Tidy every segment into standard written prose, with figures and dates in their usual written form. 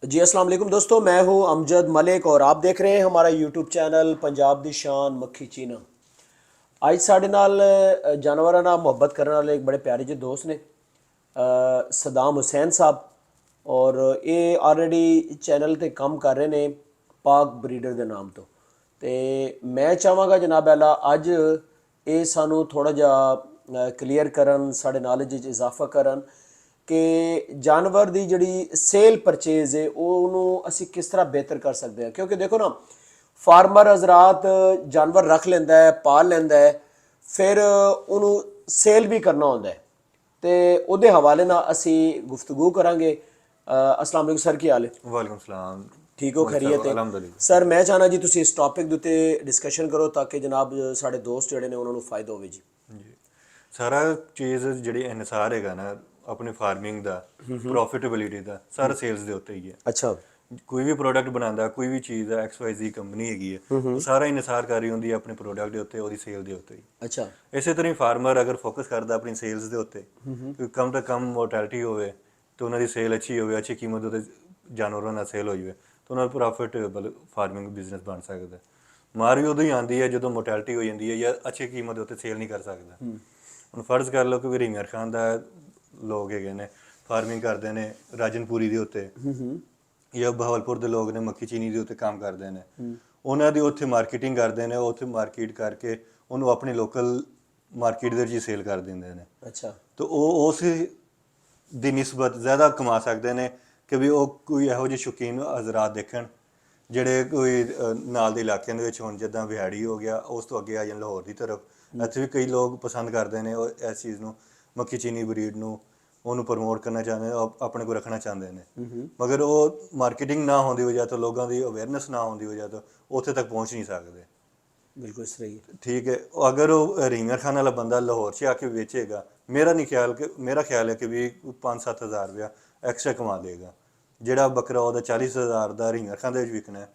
जी अस्सलाम वालेकुम दोस्तों, मैं हूं अमजद मलिक और आप देख रहे हैं हमारा यूट्यूब चैनल पंजाब दी शान मक्खी चीना। ਅੱਜ ਸਾਡੇ ਨਾਲ ਜਾਨਵਰਾਂ ਨਾਲ ਮੁਹੱਬਤ ਕਰਨ ਵਾਲੇ ਇੱਕ ਬੜੇ ਪਿਆਰੇ ਜਿਹੇ ਦੋਸਤ ਨੇ ਸਦਾਮ ਹੁਸੈਨ ਸਾਹਿਬ। ਔਰ ਇਹ ਆਲਰੇਡੀ ਚੈਨਲ ਤੇ ਕੰਮ ਕਰ ਰਹੇ ਨੇ ਪਾਕ ਬਰੀਡਰ ਦੇ ਨਾਮ ਤੋਂ। ਤੇ ਮੈਂ ਚਾਹਾਂਗਾ ਜਨਾਬ ਆਲਾ ਅੱਜ ਇਹ ਸਾਨੂੰ ਥੋੜਾ ਜਿਹਾ ਕਲੀਅਰ ਕਰਨ, ਸਾਡੇ ਨੌਲੇਜ ਵਿੱਚ ਇਜ਼ਾਫਾ ਕਰਨ ਕਿ ਜਾਨਵਰ ਦੀ ਜਿਹੜੀ ਸੇਲ ਪਰਚੇਜ਼ ਹੈ ਉਹਨੂੰ ਅਸੀਂ ਕਿਸ ਤਰ੍ਹਾਂ ਬਿਹਤਰ ਕਰ ਸਕਦੇ ਹਾਂ। ਕਿਉਂਕਿ ਦੇਖੋ ਨਾ, ਫਾਰਮਰ ਹਜ਼ਰਾਤ ਜਾਨਵਰ ਰੱਖ ਲੈਂਦਾ ਹੈ, ਪਾਲ ਲੈਂਦਾ ਹੈ, ਫਿਰ ਉਹਨੂੰ ਸੇਲ ਵੀ ਕਰਨਾ ਹੁੰਦਾ ਹੈ ਤੇ ਉਹਦੇ ਹਵਾਲੇ ਨਾਲ ਅਸੀਂ ਗੁਫ਼ਤਗੂ ਕਰਾਂਗੇ। अस्सलाम वालेकुम सर, की हाल है? वालेकुम सलाम। ठीक हो, खैरियत है? अलहमदुलिल्लाह। सर मैं चाहना जी ਤੁਸੀਂ ਇਸ ਟੌਪਿਕ ਦੇ ਉੱਤੇ ਡਿਸਕਸ਼ਨ ਕਰੋ ਤਾਂ ਕਿ ਜਨਾਬ ਸਾਡੇ ਦੋਸਤ ਜਿਹੜੇ ਨੇ ਉਹਨਾਂ ਨੂੰ ਫਾਇਦਾ ਹੋਵੇ ਜੀ। ਜੀ, ਸਾਰਾ ਚੀਜ਼ ਜਿਹੜੀ ਇਨਸਾਰ ਹੈਗਾ ਨਾ ਆਪਣੀ ਫਾਰਮਿੰਗ ਦਾ, ਪ੍ਰੋਫਿਟੇਬਿਲਿਟੀ ਦਾ, ਸਾਰਾ ਸੇਲਸ ਦੇ ਉੱਤੇ ਹੀ ਹੈ। ਅੱਛਾ। ਕੋਈ ਵੀ ਪ੍ਰੋਡਕਟ ਬਣਾਉਂਦਾ, ਕੋਈ ਵੀ ਚੀਜ਼ ਦਾ XYZ ਕੰਪਨੀ ਹੈਗੀ ਹੈ, ਉਹ ਸਾਰਾ ਇਨਸਾਰ ਕਰ ਰਹੀ ਹੁੰਦੀ ਹੈ ਆਪਣੇ ਪ੍ਰੋਡਕਟ ਦੇ ਉੱਤੇ, ਉਹਦੀ ਸੇਲ ਦੇ ਉੱਤੇ ਹੀ। ਅੱਛਾ। ਇਸੇ ਤਰ੍ਹਾਂ ਹੀ ਫਾਰਮਰ ਅਗਰ ਫੋਕਸ ਕਰਦਾ ਆਪਣੀ ਸੇਲਸ ਦੇ ਉੱਤੇ ਕਿ ਕਮ ਤੋਂ ਕਮ ਮੋਰਟੈਲਿਟੀ ਹੋਵੇ ਤੇ ਉਹਨਾਂ ਦੀ ਸੇਲ ਅੱਛੀ ਹੋਵੇ, ਅੱਛੀ ਕੀਮਤ ਦੇ ਉੱਤੇ ਜਾਨਵਰਾਂ ਨਾਲ ਸੇਲ ਹੋ ਜਾਵੇ ਤਾਂ ਉਹਨਾਂ ਦਾ ਪ੍ਰੋਫਿਟੇਬਲ ਫਾਰਮਿੰਗ ਬਿਜ਼ਨਸ ਬਣ ਸਕਦਾ। ਮਾਰ ਵੀ ਉਦੋਂ ਹੀ ਆਉਂਦੀ ਹੈ ਜਦੋਂ ਮੋਰਟੈਲਿਟੀ ਹੋ ਜਾਂਦੀ ਹੈ ਜਾਂ ਅੱਛੀ ਕੀਮਤ ਦੇ ਉੱਤੇ ਸੇਲ ਨਹੀਂ ਕਰ ਸਕਦਾ। ਹੁਣ ਫਰਜ਼ ਕਰ ਲਓ ਕਿ ਰੀਮਰ ਖਾਨ ਦਾ ਲੋਕ ਹੈਗੇ ਨੇ, ਫਾਰਮਿੰਗ ਕਰਦੇ ਨੇ ਰਾਜਨਪੁਰੀ ਦੇ ਉੱਤੇ, ਜਾਂ ਬਹਾਵਲਪੁਰ ਦੇ ਲੋਕ ਨੇ ਮੱਖੀ ਚੀਨੀ ਦੇ ਉੱਤੇ ਕੰਮ ਕਰਦੇ ਨੇ, ਉਹਨਾਂ ਦੀ ਉੱਥੇ ਮਾਰਕੀਟਿੰਗ ਕਰਦੇ ਨੇ, ਉੱਥੇ ਮਾਰਕੀਟ ਕਰਕੇ ਉਹਨੂੰ ਆਪਣੀ ਲੋਕਲ ਮਾਰਕੀਟ ਦੇ ਵਿੱਚ ਸੇਲ ਕਰ ਦਿੰਦੇ ਨੇ। ਅੱਛਾ। ਤਾਂ ਉਹ ਉਸ ਦੀ ਨਿਸਬਤ ਜ਼ਿਆਦਾ ਕਮਾ ਸਕਦੇ ਨੇ ਕਿ ਵੀ ਉਹ ਕੋਈ ਇਹੋ ਜਿਹੇ ਸ਼ੌਕੀਨ ਹਜ਼ਰਾਤ ਦੇਖਣ ਜਿਹੜੇ ਕੋਈ ਨਾਲ ਦੇ ਇਲਾਕਿਆਂ ਦੇ ਵਿੱਚ ਹੋਣ, ਜਿੱਦਾਂ ਵਿਹਾੜੀ ਹੋ ਗਿਆ, ਉਸ ਤੋਂ ਅੱਗੇ ਆ ਜਾਣ ਲਾਹੌਰ ਦੀ ਤਰਫ। ਇੱਥੇ ਵੀ ਕਈ ਲੋਕ ਪਸੰਦ ਕਰਦੇ ਨੇ ਉਹ ਇਸ ਚੀਜ਼ ਨੂੰ, ਮੱਖੀ ਚੀਨੀ ਬਰੀਡ ਨੂੰ, ਉਹਨੂੰ ਪ੍ਰਮੋਟ ਕਰਨਾ ਚਾਹੁੰਦੇ ਨੇ, ਆਪਣੇ ਕੋਲ ਰੱਖਣਾ ਚਾਹੁੰਦੇ ਨੇ। ਮਗਰ ਉਹ ਮਾਰਕੀਟਿੰਗ ਨਾ ਹੋਣ ਦੀ ਵਜ੍ਹਾ ਤੋਂ, ਲੋਕਾਂ ਦੀ ਅਵੇਅਰਨੈਸ ਨਾ ਹੋਣ ਦੀ ਵਜ੍ਹਾ ਤੋਂ ਉੱਥੇ ਤੱਕ ਪਹੁੰਚ ਨਹੀਂ ਸਕਦੇ। ਬਿਲਕੁਲ ਸਹੀ ਹੈ। ਠੀਕ ਹੈ। ਅਗਰ ਉਹ ਰੀਮਰ ਖਾਨ ਵਾਲਾ ਬੰਦਾ ਲਾਹੌਰ 'ਚ ਆ ਕੇ ਵੇਚੇਗਾ, ਮੇਰਾ ਖਿਆਲ ਹੈ ਕਿ ਵੀ 5-7 ਹਜ਼ਾਰ ਰੁਪਇਆ ਐਕਸਟਰਾ ਕਮਾ ਲੇਗਾ। ਜਿਹੜਾ ਬੱਕਰਾ ਉਹਦਾ 40,000 ਦਾ ਰੀਮਰ ਖਾਨ ਦੇ ਵਿੱਚ ਵਿਕਣਾ ਹੈ,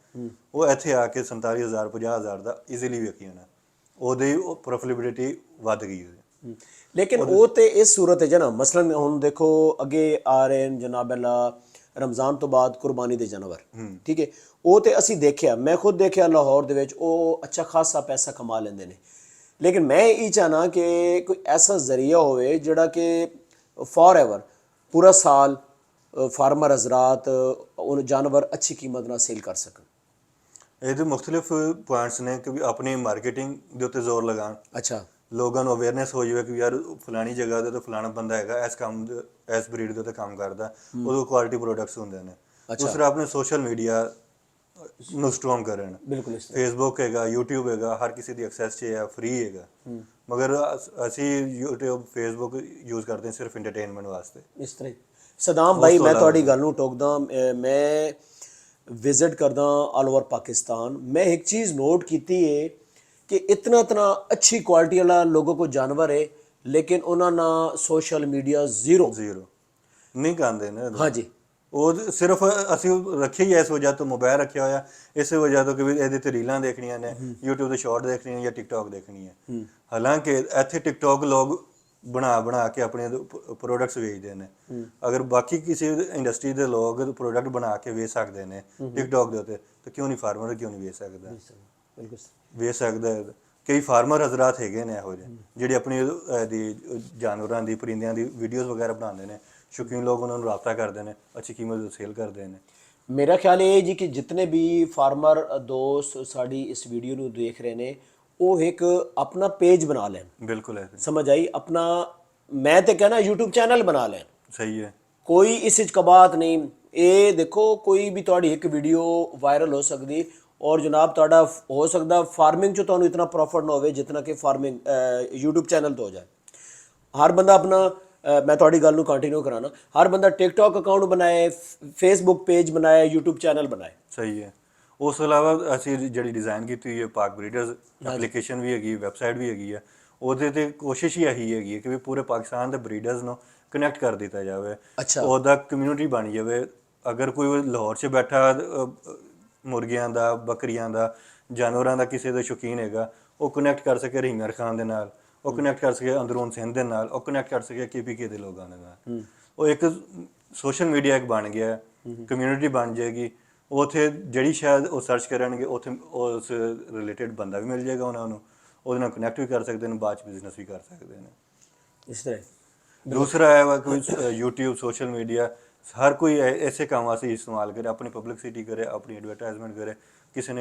ਉਹ ਇੱਥੇ ਆ ਕੇ 47,000 50,000 ਦਾ ਈਜ਼ੀਲੀ ਵਿਕ ਜਾਣਾ। ਉਹਦੀ ਪ੍ਰੋਫਿਟੇਬਿਲਿਟੀ ਵੱਧ ਗਈ ਉਹਦੀ। ਲੇਕਿਨ ਉਹ ਤੇ ਇਸ ਸੂਰਤ 'ਚ ਨਾ, ਮਸਲਨ ਹੁਣ ਦੇਖੋ ਅੱਗੇ ਆ ਰਹੇ ਨੇ ਜਨਾਬ ਅੱਲਾ ਰਮਜ਼ਾਨ ਤੋਂ ਬਾਅਦ ਕੁਰਬਾਨੀ ਦੇ ਜਾਨਵਰ, ਠੀਕ ਹੈ। ਉਹ ਤੇ ਅਸੀਂ ਦੇਖਿਆ, ਮੈਂ ਖੁਦ ਦੇਖਿਆ ਲਾਹੌਰ ਦੇ ਵਿੱਚ, ਉਹ ਅੱਛਾ ਖਾਸਾ ਪੈਸਾ ਕਮਾ ਲੈਂਦੇ ਨੇ। ਲੇਕਿਨ ਮੈਂ ਇਹ ਚਾਹਨਾ ਕਿ ਕੋਈ ਐਸਾ ਜ਼ਰੀਆ ਹੋਵੇ ਜਿਹੜਾ ਕਿ ਫॉर एवर ਪੂਰਾ ਸਾਲ ਫਾਰਮਰ ਹਜ਼ਰਾਤ ਉਹ ਜਾਨਵਰ ਅੱਛੀ ਕੀਮਤ ਨਾਲ ਸੇਲ ਕਰ ਸਕਣ। ਇਹਦੇ ਮੁxtਲਿਫ ਪੁਆਇੰਟਸ ਨੇ ਕਿ ਵੀ ਆਪਣੀ ਮਾਰਕੀਟਿੰਗ ਦੇ ਉੱਤੇ ਜ਼ੋਰ ਲਗਾਉਣ। ਅੱਛਾ। ਲੋਕਾਂ ਨੂੰ ਅਵੇਅਰਨੈਸ ਹੋ ਜਾਵੇ ਕਿ ਯਾਰ ਫਲਾਣੀ ਜਗ੍ਹਾ ਤੇ ਫਲਾਣਾ ਬੰਦਾ ਹੈਗਾ, ਇਸ ਬਰੀਡ ਦੇ ਉੱਤੇ ਕੰਮ ਕਰਦਾ, ਉਹਦੇ ਕੁਆਲਿਟੀ ਪ੍ਰੋਡਕਟਸ ਹੁੰਦੇ ਨੇ। ਦੂਸਰਾ, ਆਪਣੇ ਸੋਸ਼ਲ ਮੀਡੀਆ ਨੂੰ ਸਟਰੋਂਗ ਕਰਨ। ਬਿਲਕੁਲ ਇਸ ਤਰ੍ਹਾਂ ਫੇਸਬੁੱਕ ਹੈਗਾ, ਯੂਟਿਊਬ ਹੈਗਾ, ਹਰ ਕਿਸੇ ਦੀ ਐਕਸੈਸ 'ਚ ਹੈ, ਫ੍ਰੀ ਹੈਗਾ। ਮਗਰ ਅਸੀਂ ਯੂਟਿਊਬ ਫੇਸਬੁੱਕ ਯੂਜ਼ ਕਰਦੇ ਹਾਂ ਸਿਰਫ ਇੰਟਰਟੇਨਮੈਂਟ ਵਾਸਤੇ। ਇਸ ਤਰ੍ਹਾਂ ਹੀ ਸਦਾਮ ਭਾਈ, ਮੈਂ ਤੁਹਾਡੀ ਗੱਲ ਨੂੰ ਟੋਕਦਾ। ਮੈਂ ਵਿਜ਼ਿਟ ਕਰਦਾ ਆਲ ਓਵਰ ਪਾਕਿस्तान। मैं एक चीज़ नोट की है कि इतना अच्छी क्वालिटी वाला लोगों को जानवर है, लेकिन उन्होंने सोशल मीडिया ज़ीरो नहीं कहते ने। हाँ जी। ਉਹ ਸਿਰਫ ਅਸੀਂ ਰੱਖਿਆ ਹੀ ਇਸ ਵਜ੍ਹਾ ਤੋਂ, ਮੋਬਾਈਲ ਰੱਖਿਆ ਹੋਇਆ ਇਸੇ ਵਜ੍ਹਾ ਤੋਂ ਕਿ ਵੀ ਇਹਦੇ 'ਤੇ ਰੀਲਾਂ ਦੇਖਣੀਆਂ ਨੇ, YouTube 'ਤੇ ਸ਼ਾਰਟ ਦੇਖਣੀਆਂ ਜਾਂ ਟਿਕਟੋਕ ਦੇਖਣੀ ਹੈ। ਹਾਲਾਂਕਿ ਇੱਥੇ ਟਿਕਟੋਕ ਲੋਕ ਬਣਾ ਕੇ ਆਪਣੇ ਪ੍ਰੋਡਕਟਸ ਵੇਚਦੇ ਨੇ। ਅਗਰ ਬਾਕੀ ਕਿਸੇ ਇੰਡਸਟਰੀ ਦੇ ਲੋਕ ਪ੍ਰੋਡਕਟ ਬਣਾ ਕੇ ਵੇਚ ਸਕਦੇ ਨੇ ਟਿਕਟੋਕ ਦੇ ਉੱਤੇ, ਤਾਂ ਕਿਉਂ ਨਹੀਂ ਫਾਰਮਰ ਕਿਉਂ ਨਹੀਂ ਵੇਚ ਸਕਦਾ? ਵੇਚ ਸਕਦਾ। ਕਈ ਫਾਰਮਰ ਹਜ਼ਰਾਤ ਹੈਗੇ ਨੇ ਇਹੋ ਜਿਹੇ ਜਿਹੜੇ ਆਪਣੀ ਜਾਨਵਰਾਂ ਦੀ, ਪਰਿੰਦਿਆਂ ਦੀ ਵੀਡੀਓਜ਼ ਵਗੈਰਾ ਬਣਾਉਂਦੇ ਨੇ। ਸ਼ੌਕੀਨ ਲੋਕ ਉਹਨਾਂ ਨੂੰ ਰਾਬਤਾ ਕਰਦੇ ਨੇ, ਅੱਛੀ ਕੀਮਤ ਸੇਲ ਕਰਦੇ ਨੇ। मेरा ख्याल ये जी कि जितने भी फार्मर दोस्त साड़ी इस वीडियो ਨੂੰ देख रहे ने, वो एक अपना पेज बना लें। बिल्कुल है। समझ आई? अपना मैं तो कहना यूट्यूब चैनल बना लें। सही है। कोई इस कबात नहीं। ये देखो कोई भी तुहाडी एक वीडियो वायरल हो सकती और जनाब तुहाडा हो सकता फार्मिंग चो तुहानू इतना प्रॉफिट ना हो जितना कि फार्मिंग यूट्यूब चैनल तो हो जाए। हर बंदा अपना मैं तुहाडी गल नू कंटिन्यू कराना, हर बंदा टिकटॉक अकाउंट बनाए, फेसबुक पेज बनाए, यूट्यूब चैनल बनाए। सही है। ਉਸ ਤੋਂ ਇਲਾਵਾ ਅਸੀਂ ਜਿਹੜੀ ਡਿਜ਼ਾਈਨ ਕੀਤੀ ਹੋਈ ਹੈ ਪਾਕ ਬਰੀਡਰਸ ਐਪਲੀਕੇਸ਼ਨ ਵੀ ਹੈਗੀ, ਵੈਬਸਾਈਟ ਵੀ ਹੈਗੀ ਹੈ। ਉਹਦੇ 'ਤੇ ਕੋਸ਼ਿਸ਼ ਹੀ ਇਹੀ ਹੈਗੀ ਹੈ ਕਿ ਵੀ ਪੂਰੇ ਪਾਕਿਸਤਾਨ ਦੇ ਬਰੀਡਰਸ ਨੂੰ ਕਨੈਕਟ ਕਰ ਦਿੱਤਾ ਜਾਵੇ। ਅੱਛਾ। ਉਹਦਾ ਕਮਿਊਨਿਟੀ ਬਣ ਜਾਵੇ। ਅਗਰ ਕੋਈ ਲਾਹੌਰ 'ਚ ਬੈਠਾ ਮੁਰਗੀਆਂ ਦਾ, ਬੱਕਰੀਆਂ ਦਾ, ਜਾਨਵਰਾਂ ਦਾ ਕਿਸੇ ਦਾ ਸ਼ੌਕੀਨ ਹੈਗਾ, ਉਹ ਕਨੈਕਟ ਕਰ ਸਕੇ ਰੀਮਰ ਖਾਨ ਦੇ ਨਾਲ, ਉਹ ਕਨੈਕਟ ਕਰ ਸਕੇ ਅੰਦਰੂਨ ਸਿੰਧ ਦੇ ਨਾਲ, ਉਹ ਕਨੈਕਟ ਕਰ ਸਕੇ KPK ਦੇ ਲੋਕਾਂ ਦੇ ਨਾਲ। ਉਹ ਇੱਕ ਸੋਸ਼ਲ ਮੀਡੀਆ ਇੱਕ ਬਣ ਗਿਆ ਕਮਿਊਨਿਟੀ ਬਣ ਜਾਏਗੀ। ਉੱਥੇ ਜਿਹੜੀ ਸ਼ਾਇਦ ਉਹ ਸਰਚ ਕਰਨਗੇ ਉੱਥੇ ਉਸ ਰਿਲੇਟਡ ਬੰਦਾ ਵੀ ਮਿਲ ਜਾਏਗਾ ਉਹਨਾਂ ਨੂੰ, ਉਹਦੇ ਨਾਲ ਕਨੈਕਟ ਵੀ ਕਰ ਸਕਦੇ ਨੇ, ਬਾਅਦ 'ਚ ਬਿਜ਼ਨਸ ਵੀ ਕਰ ਸਕਦੇ ਨੇ। ਇਸ ਤਰ੍ਹਾਂ ਦੂਸਰਾ ਹੈ ਵਾ ਕੋਈ YouTube ਸੋਸ਼ਲ ਮੀਡੀਆ, ਹਰ ਕੋਈ ਐਸੇ ਕੰਮ ਵਾਸਤੇ ਇਸਤੇਮਾਲ ਕਰੇ, ਆਪਣੀ ਪਬਲਿਸਿਟੀ ਕਰੇ, ਆਪਣੀ ਐਡਵਰਟਾਈਜ਼ਮੈਂਟ ਕਰੇ, ਕਿਸੇ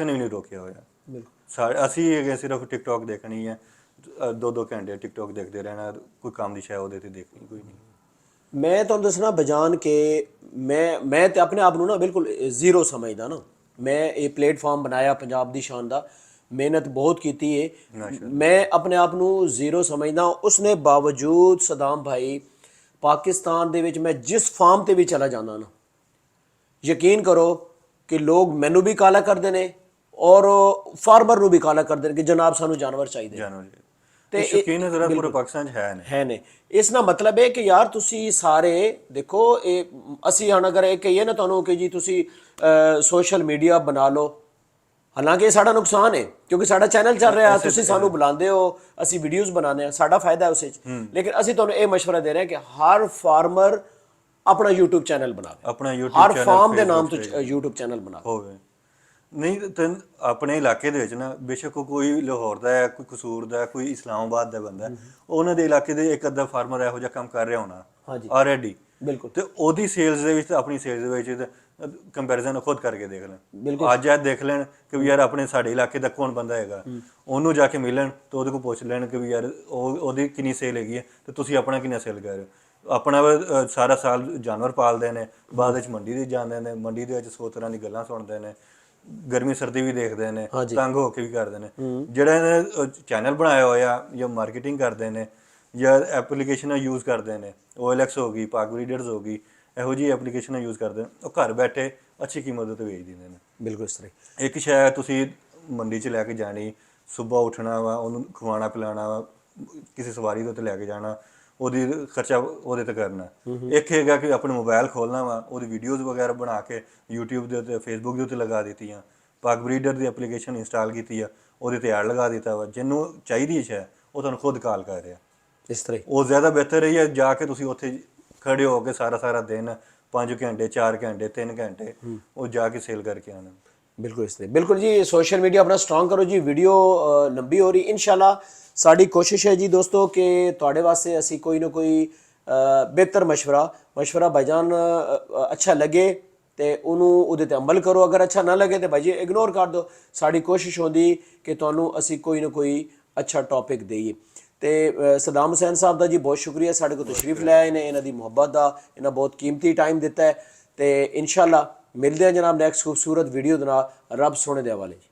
ਨੇ ਵੀ ਨਹੀਂ ਰੋਕਿਆ ਹੋਇਆ। ਬਿਲਕੁਲ ਅਸੀਂ ਹੈਗੇ ਸਿਰਫ ਟਿਕਟੋਕ ਦੇਖਣੀ ਹੈ, 2-2 ਘੰਟੇ ਟਿਕਟੋਕ ਦੇਖਦੇ ਰਹਿਣਾ, ਕੋਈ ਕੰਮ ਦੀ ਸ਼ਾਇਦ ਉਹਦੇ ਤੇ ਦੇਖਣੀ ਕੋਈ ਨਹੀਂ। ਮੈਂ ਤੁਹਾਨੂੰ ਦੱਸਣਾ ਬਜਾਨ ਕਿ ਮੈਂ ਤੇ ਆਪਣੇ ਆਪ ਨੂੰ ਨਾ ਬਿਲਕੁਲ ਜ਼ੀਰੋ ਸਮਝਦਾ ਨਾ। ਮੈਂ ਇਹ ਪਲੇਟਫਾਰਮ ਬਣਾਇਆ ਪੰਜਾਬ ਦੀ ਸ਼ਾਨ ਦਾ, ਮਿਹਨਤ ਬਹੁਤ ਕੀਤੀ ਹੈ, ਮੈਂ ਆਪਣੇ ਆਪ ਨੂੰ ਜ਼ੀਰੋ ਸਮਝਦਾ। ਉਸਨੇ ਬਾਵਜੂਦ ਸਦਾਮ ਭਾਈ ਪਾਕਿਸਤਾਨ ਦੇ ਵਿੱਚ ਮੈਂ ਜਿਸ ਫਾਰਮ ਤੇ ਵੀ ਚਲਾ ਜਾਂਦਾ ਨਾ, ਯਕੀਨ ਕਰੋ ਕਿ ਲੋਕ ਮੈਨੂੰ ਵੀ ਕਾਲਾ ਕਰਦੇ ਨੇ ਔਰ ਫਾਰਮਰ ਨੂੰ ਵੀ ਕਾਲਾ ਕਰਦੇ ਨੇ ਕਿ ਜਨਾਬ ਸਾਨੂੰ ਜਾਨਵਰ ਚਾਹੀਦੇ ਤੇ ਸ਼ੌਕੀਨ ਜ਼ਰਾ ਪੂਰੇ ਪਾਕਿਸਤਾਨ 'ਚ ਹੈ ਨੇ। ਇਸ ਦਾ ਮਤਲਬ ਹੈ ਕਿ ਯਾਰ ਤੁਸੀਂ ਸਾਰੇ ਦੇਖੋ, ਇਹ ਅਸੀਂ ਹੁਣ ਅਗਰ ਇਹ ਕਹੀਏ ਨਾ ਤੁਹਾਨੂੰ ਕਿ ਜੀ ਤੁਸੀਂ ਸੋਸ਼ਲ ਮੀਡੀਆ ਬਣਾ ਲਓ, ਹਾਲਾਂਕਿ ਇਹ ਸਾਡਾ ਨੁਕਸਾਨ ਹੈ ਕਿਉਂਕਿ ਸਾਡਾ ਚੈਨਲ ਚੱਲ ਰਿਹਾ, ਤੁਸੀਂ ਸਾਨੂੰ ਬੁਲਾਉਂਦੇ ਹੋ, ਅਸੀਂ ਵੀਡੀਓਜ਼ ਬਣਾਉਂਦੇ ਹਾਂ, ਸਾਡਾ ਫਾਇਦਾ ਹੈ ਉਸ ਵਿੱਚ। ਲੇਕਿਨ ਅਸੀਂ ਤੁਹਾਨੂੰ ਇਹ ਮਸ਼ਵਰਾ ਦੇ ਰਹੇ ਹਾਂ ਕਿ ਹਰ ਫਾਰਮਰ ਆਪਣਾ YouTube ਚੈਨਲ ਬਣਾਵੇ, ਆਪਣਾ YouTube ਹਰ ਚੈਨਲ ਫਾਰਮ ਦੇ ਨਾਮ ਤੋਂ YouTube ਚੈਨਲ ਬਣਾਵੇ ਹੋਵੇ। ਨਹੀਂ ਤਾਂ ਆਪਣੇ ਇਲਾਕੇ ਦੇ ਵਿੱਚ ਨਾ ਬੇਸ਼ੱਕ ਕੋਈ ਲਾਹੌਰ ਦਾ ਹੈ, ਕੋਈ ਕਸੂਰ ਦਾ, ਕੋਈ ਇਸਲਾਮਾਬਾਦ ਦਾ ਬੰਦਾ, ਉਹਨਾਂ ਦੇ ਇਲਾਕੇ ਦੇ ਇੱਕ ਅੱਧਾ ਫਾਰਮਰ ਇਹੋ ਜਿਹਾ ਕੰਮ ਕਰ ਰਿਹਾ ਹੋਣਾ ਆਲਰੇਡੀ, ਬਿਲਕੁਲ, ਤੇ ਉਹਦੀ ਸੇਲਸ ਦੇ ਵਿੱਚ ਤੇ ਆਪਣੀ ਸੇਲਸ ਦੇ ਵਿੱਚ ਕੰਪੈਰੀਜ਼ਨ ਖੁਦ ਕਰਕੇ ਦੇਖ ਲੈਣ। ਅੱਜ ਇਹ ਦੇਖ ਲੈਣ ਕਿ ਵੀ ਯਾਰ ਆਪਣੇ ਸਾਡੇ ਇਲਾਕੇ ਦਾ ਕੌਣ ਬੰਦਾ ਹੈਗਾ, ਉਹਨੂੰ ਜਾ ਕੇ ਮਿਲਣ ਤੇ ਉਹਦੇ ਕੋਲ ਪੁੱਛ ਲੈਣ ਕਿ ਵੀ ਯਾਰ ਉਹਦੀ ਕਿੰਨੀ ਸੇਲ ਹੈਗੀ ਹੈ ਤੇ ਤੁਸੀਂ ਆਪਣਾ ਕਿੰਨਾ ਸੇਲ ਕਰ ਰਹੇ ਹੋ। ਆਪਣਾ ਸਾਰਾ ਸਾਲ ਜਾਨਵਰ ਪਾਲਦੇ ਨੇ, ਬਾਅਦ ਵਿੱਚ ਮੰਡੀ ਦੇ ਜਾਂਦੇ ਨੇ, ਮੰਡੀ ਦੇ ਵਿੱਚ 100 ਤਰ੍ਹਾਂ ਦੀ ਗੱਲਾਂ ਸੁਣਦੇ ਨੇ, ਗਰਮੀ ਸਰਦੀ ਵੀ ਦੇਖਦੇ ਨੇ, ਤੰਗ ਹੋ ਕੇ ਵੀ ਕਰਦੇ ਨੇ। ਜਿਹੜਾ ਇਹਨੇ ਚੈਨਲ ਬਣਾਇਆ ਹੋਇਆ ਜਾਂ ਮਾਰਕੀਟਿੰਗ ਕਰਦੇ ਨੇ ਜਾਂ ਐਪਲੀਕੇਸ਼ਨਾਂ ਯੂਜ਼ ਕਰਦੇ ਨੇ, OLX ਹੋ ਗਈ, ਪਾਕ ਬਰੀਡਰਸ ਹੋ ਗਈ, ਇਹੋ ਜਿਹੀ ਐਪਲੀਕੇਸ਼ਨਾਂ ਯੂਜ਼ ਕਰਦੇ ਨੇ, ਉਹ ਘਰ ਬੈਠੇ ਅੱਛੀ ਕੀਮਤ 'ਤੇ ਵੇਚ ਦਿੰਦੇ ਨੇ। ਬਿਲਕੁਲ ਇਸ ਤਰ੍ਹਾਂ ਇੱਕ ਸ਼ਾਇਦ ਤੁਸੀਂ ਮੰਡੀ 'ਚ ਲੈ ਕੇ ਜਾਣੀ, ਸੁਬਹ ਉੱਠਣਾ ਵਾ, ਉਹਨੂੰ ਖਵਾਉਣਾ ਪਿਲਾਉਣਾ ਵਾ, ਕਿਸੇ ਸਵਾਰੀ ਦੇ ਉੱਤੇ ਲੈ ਕੇ ਜਾਣਾ, ਉਹਦੀ ਖਰਚਾ ਉਹਦੇ 'ਤੇ ਕਰਨਾ। ਇੱਕ ਹੈਗਾ ਕਿ ਆਪਣੇ ਮੋਬਾਈਲ ਖੋਲ੍ਹਣਾ ਵਾ, ਉਹਦੀ ਵੀਡੀਓਜ਼ ਵਗੈਰਾ ਬਣਾ ਕੇ YouTube ਦੇ ਉੱਤੇ, Facebook ਦੇ ਉੱਤੇ ਲਗਾ ਦਿੱਤੀਆਂ, ਪਾਕ ਬਰੀਡਰ ਦੀ ਐਪਲੀਕੇਸ਼ਨ ਇੰਸਟਾਲ ਕੀਤੀ ਆ, ਉਹਦੇ ਤੇ ਐਡ ਲਗਾ ਦਿੱਤਾ ਵਾ, ਜਿਹਨੂੰ ਚਾਹੀਦੀ ਹੈ ਉਹ ਤੁਹਾਨੂੰ ਖੁਦ ਕਾਲ ਕਰ ਰਿਹਾ। ਇਸ ਤਰ੍ਹਾਂ ਉਹ ਜ਼ਿਆਦਾ ਬਿਹਤਰ ਰਹੀ ਹੈ ਜਾ ਕੇ ਤੁਸੀਂ ਉੱਥੇ ਖੜੇ ਹੋ ਕੇ ਸਾਰਾ ਦਿਨ 5 ਘੰਟੇ 4 ਘੰਟੇ 3 ਘੰਟੇ ਉਹ ਜਾ ਕੇ ਸੇਲ ਕਰਕੇ ਆਉਣਾ। ਬਿਲਕੁਲ ਇਸ ਤਰ੍ਹਾਂ ਬਿਲਕੁਲ ਜੀ। ਸੋਸ਼ਲ ਮੀਡੀਆ ਆਪਣਾ ਸਟਰੋਂਗ ਕਰੋ ਜੀ। ਵੀਡੀਓ ਲੰਬੀ ਹੋ ਰਹੀ, ਇਨਸ਼ਾਅੱਲਾ ਸਾਡੀ ਕੋਸ਼ਿਸ਼ ਹੈ ਜੀ ਦੋਸਤੋ ਕਿ ਤੁਹਾਡੇ ਵਾਸਤੇ ਅਸੀਂ ਕੋਈ ਨਾ ਕੋਈ ਬਿਹਤਰ ਮਸ਼ਵਰਾ ਭਾਈਜਾਨ ਅੱਛਾ ਲੱਗੇ ਤੇ ਉਹਨੂੰ ਉਹਦੇ ਤੇ ਅਮਲ ਕਰੋ, ਅਗਰ ਅੱਛਾ ਨਾ ਲੱਗੇ ਤੇ ਭਾਈ ਜੀ ਇਗਨੋਰ ਕਰ ਦਿਓ। ਸਾਡੀ ਕੋਸ਼ਿਸ਼ ਹੁੰਦੀ ਕਿ ਤੁਹਾਨੂੰ ਅਸੀਂ ਕੋਈ ਨਾ ਕੋਈ ਅੱਛਾ ਟੌਪਿਕ ਦੇਈਏ। ਤੇ ਸਦਾਮ ਹੁਸੈਨ ਸਾਹਿਬ ਦਾ ਜੀ ਬਹੁਤ ਸ਼ੁਕਰੀਆ, ਸਾਡੇ ਕੋਲ ਤਸ਼ਰੀਫ ਲੈ ਆਏ ਨੇ, ਇਹਨਾਂ ਦੀ ਮੁਹੱਬਤ ਦਾ, ਇਹਨਾਂ ਬਹੁਤ ਕੀਮਤੀ ਟਾਈਮ ਦਿੱਤਾ ਹੈ। ਤੇ ਇਨਸ਼ਾਅੱਲਾ ਮਿਲਦੇ ਹਾਂ ਜਨਾਬ ਨੈਕਸਟ ਖੂਬਸੂਰਤ ਵੀਡੀਓ ਦੇ ਨਾਲ। ਰੱਬ ਸੋਹਣੇ ਦੇ ਹਵਾਲੇ ਜੀ।